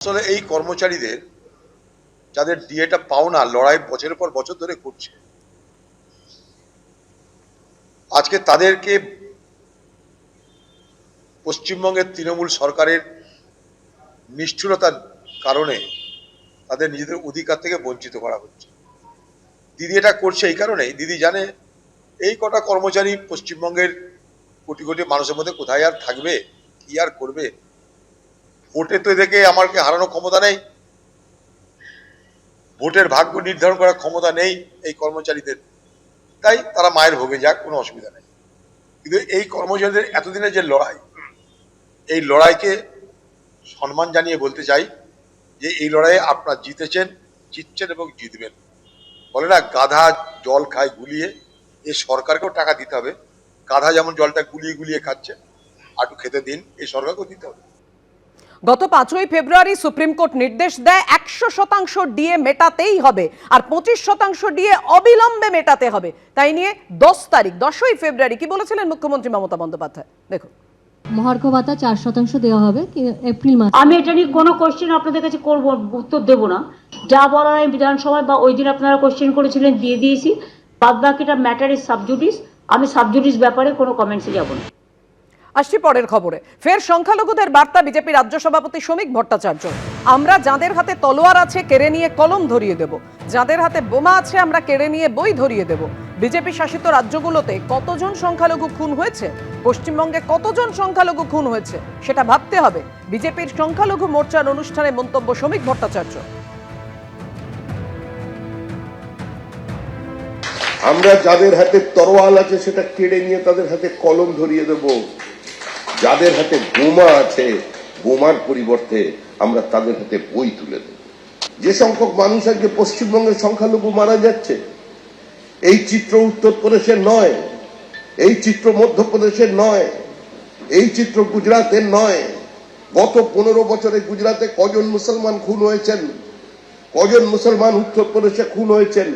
আসলে এই কর্মচারীদের যাদের ডিএটা পাওনা লড়াই বছরের পর বছর ধরে করছে, আজকে তাদেরকে পশ্চিমবঙ্গের তৃণমূল সরকারের নিষ্ঠুরতার কারণে তাদের নিজেদের অধিকার থেকে বঞ্চিত করা হচ্ছে। দিদি এটা করছে এই কারণেই, দিদি জানে এই কটা কর্মচারী পশ্চিমবঙ্গের কোটি কোটি মানুষের মধ্যে কোথায় আর থাকবে, কি আর করবে। ভোটে তো এদেরকে আমাকে হারানোর ক্ষমতা নেই, ভোটের ভাগ্য নির্ধারণ করার ক্ষমতা নেই এই কর্মচারীদের, তাই তারা মায়ের ভোগে যাক, কোনো অসুবিধা নেই। কিন্তু এই কর্মচারীদের এতদিনের যে লড়াই, এই লড়াইকে সম্মান জানিয়ে বলতে চাই যে এই লড়াইয়ে আপনারা জিতেছেন, জিতছেন এবং জিতবেন। বলে না গাধা জল খায় গুলিয়ে, এই সরকারকেও টাকা দিতে হবে। গাধা যেমন জলটা গুলিয়ে গুলিয়ে খাচ্ছে, আটু খেতে দিন, এই সরকারকেও দিতে হবে। গত 5ই ফেব্রুয়ারি সুপ্রিম কোর্ট নির্দেশ দেয় 100% ডিএ মেটাতেই হবে, আর 25% ডিএ অবিলম্বে মেটাতে হবে। তাই নিয়ে 10ই ফেব্রুয়ারি কি বলেছিলেন মুখ্যমন্ত্রী মমতা বন্দ্যোপাধ্যায়, দেখুন। মহার্ঘ ভাতা 4% দেওয়া হবে এপ্রিল মাসে। আমি এটা নিয়ে কোনো কোশ্চেন আপনাদের কাছে করব, উত্তর দেব না। যা বলার আমি বিধানসভায় বা ওই দিন আপনারা কোশ্চেন করেছিলেন দিয়ে দিয়েছি। বাদ বাকিটা ম্যাটার ইজ সাবজুডিস। আমি সাবজুডিস ব্যাপারে কোনো কমেন্টসে যাব না। আসছি পরের খবরে। ফের সংখ্যালঘুদের বার্তা বিজেপি রাজ্য সভাপতি শ্রমিক ভট্টাচার্য। আমরা যাদের হাতে তলোয়ার আছে কেড়ে নিয়ে কলম ধরিয়ে দেব, যাদের হাতে বোমা আছে আমরা কেড়ে নিয়ে বই ধরিয়ে দেব। বিজেপি শাসিত রাজ্যগুলোতে কতজন সংখ্যালঘু খুন হয়েছে, পশ্চিমবঙ্গে কতজন সংখ্যালঘু খুন হয়েছে সেটা ভাবতে হবে। বিজেপির সংখ্যালঘু মোর্চার অনুষ্ঠানে মন্তব্য শ্রমিক ভট্টাচার্য। আমরা যাদের হাতে তরোয়াল আছে সেটা কেড়ে নিয়ে তাদের হাতে কলম ধরিয়ে দেব, যাদের হাতে বোমা আছে বোমার পরিবর্তে আমরা তাদের হাতে বই তুলে দেব। যে সংখ্যক মানুষ আজকে পশ্চিমবঙ্গের সংখ্যালঘু মারা যাচ্ছে, এই চিত্র উত্তরপ্রদেশের নয়, এই চিত্র মধ্যপ্রদেশের নয়, এই চিত্র গুজরাটের নয়। গত 15 বছরে গুজরাটে কজন মুসলমান খুন হয়েছেন, কজন মুসলমান উত্তরপ্রদেশে খুন হয়েছেন,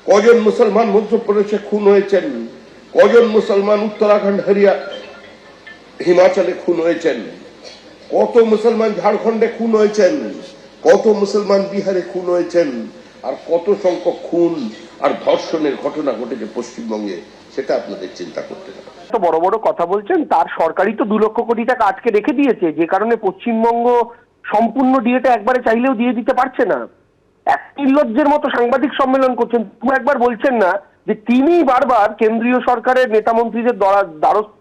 কজন মুসলমান মধ্যপ্রদেশে খুন হয়েছেন, কজন মুসলমান উত্তরাখণ্ড হিমাচলে খুন হয়েছেন, কত মুসলমান ঝাড়খণ্ডে খুন হয়েছেন, কত মুসলমান বিহারে খুন হয়েছেন, আর কত সংখ্যক খুন আর ধর্ষণের ঘটনা ঘটেছে পশ্চিমবঙ্গে, সেটা আপনাদের চিন্তা করতে হবে। তো বড় বড় কথা বলছেন, তার সরকারই তো 2 লক্ষ কোটি টাকা আটকে রেখে দিয়েছে, যে কারণে পশ্চিমবঙ্গ সম্পূর্ণ ডিএটা একবারে চাইলেও দিয়ে দিতে পারছে না। এক নির্লজ্জের মতো সাংবাদিক সম্মেলন করছেন, তুমি একবার বলছেন না যে তিনি বারবার কেন্দ্রীয় সরকারের নেতা মন্ত্রীদের দ্বারস্থ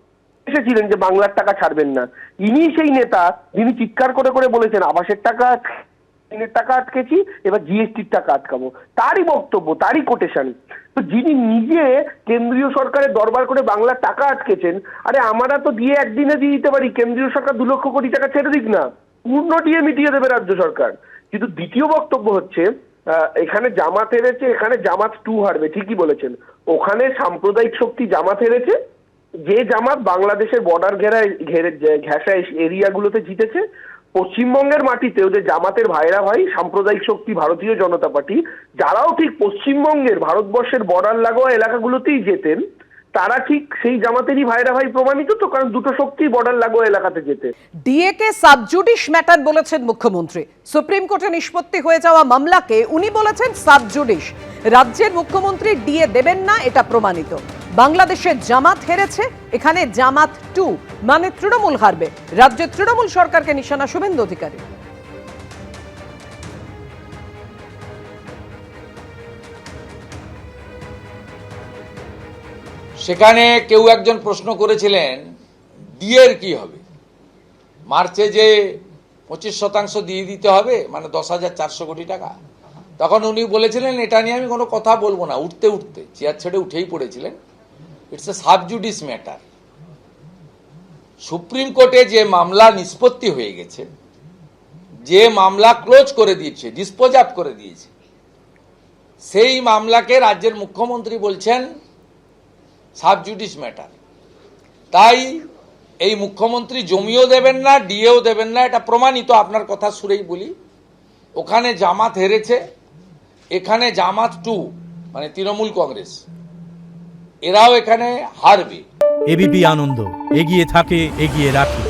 এসেছিলেন যে বাংলার টাকা ছাড়বেন না। ইনি সেই নেতা যিনি চিৎকার করে করে বলেছেন আবাসের টাকা টাকা আটকেছি, এবার জিএসটির টাকা আটকাবো। তারই বক্তব্য, তারই কোটেশন। তো যিনি নিজে কেন্দ্রীয় সরকারের দরবার করে বাংলার টাকা আটকেছেন, আরে আমরা তো দিয়ে একদিনে দিয়ে দিতে পারি, কেন্দ্রীয় সরকার 2 লক্ষ কোটি টাকা ছেড়ে দিক না, পূর্ণ দিয়ে মিটিয়ে দেবে রাজ্য সরকার। কিন্তু দ্বিতীয় বক্তব্য হচ্ছে এখানে জামাত হেরেছে, এখানে জামাত 2 হারবে। ঠিকই বলেছেন, ওখানে সাম্প্রদায়িক শক্তি জামাত হেরেছে, যে জামাত বাংলাদেশের বর্ডার ঘেঁষা এরিয়াগুলোতে জিতেছে। পশ্চিমবঙ্গের মাটিতেও যে জামাতের ভাইরা ভাই সাম্প্রদায়িক শক্তি ভারতীয় জনতা পার্টি, যারাও ঠিক পশ্চিমবঙ্গের ভারতবর্ষের বর্ডার লাগোয়া এলাকাগুলোতেই যেতেন, তারা ঠিক সেই জামাতেরই ভাইরা ভাই প্রমাণিত তো, কারণ দুটো শক্তি বর্ডার লাগোয়া এলাকাতে যেতে। ডিএ কে সাবজুডিস ম্যাটার বলেছেন মুখ্যমন্ত্রী। সুপ্রিম কোর্টে নিষ্পত্তি হয়ে যাওয়া মামলাকে উনি বলেছেন সাবজুডিস। রাজ্যের মুখ্যমন্ত্রী ডিএ দেবেন না, এটা প্রমাণিত। বাংলাদেশে জামাত হেরেছে, এখানে জামাত 2 মানে তৃণমূল হারবে। রাজ্যের তৃণমূল সরকারকে নিশানা শুভেন্দু অধিকারী। সেখানে কেউ একজন প্রশ্ন করেছিলেন ডিএর কি হবে, মার্চে যে 25% দিয়ে দিতে হবে, মানে 10,400 কোটি টাকা। তখন উনি বলেছিলেন এটা নিয়ে আমি কোনো কথা বলবো না, উঠতে উঠতে চেয়ার ছেড়ে উঠেই পড়েছিলেন। It's a sub judice matter. Supreme কোর্টে যে মামলা নিষ্পত্তি হয়ে গেছে, যে মামলা ক্লোজ করে দিয়েছে, ডিসপোজ অফ করে দিয়েছে, সেই মামলাকে রাজ্যের মুখ্যমন্ত্রী বলছেন সাবজুডিস ম্যাটার। তাই এই মুখ্যমন্ত্রী জমিও দেবেন না, ডিএও দেবেন না, এটা প্রমাণিত। আপনার কথা শুনেই বলি, ওখানে জামাত হেরেছে, এখানে জামাত 2 মানে তৃণমূল কংগ্রেস, এরাও এখানে হারবে। এবিপি আনন্দ, এগিয়ে থাকে, এগিয়ে রাখে।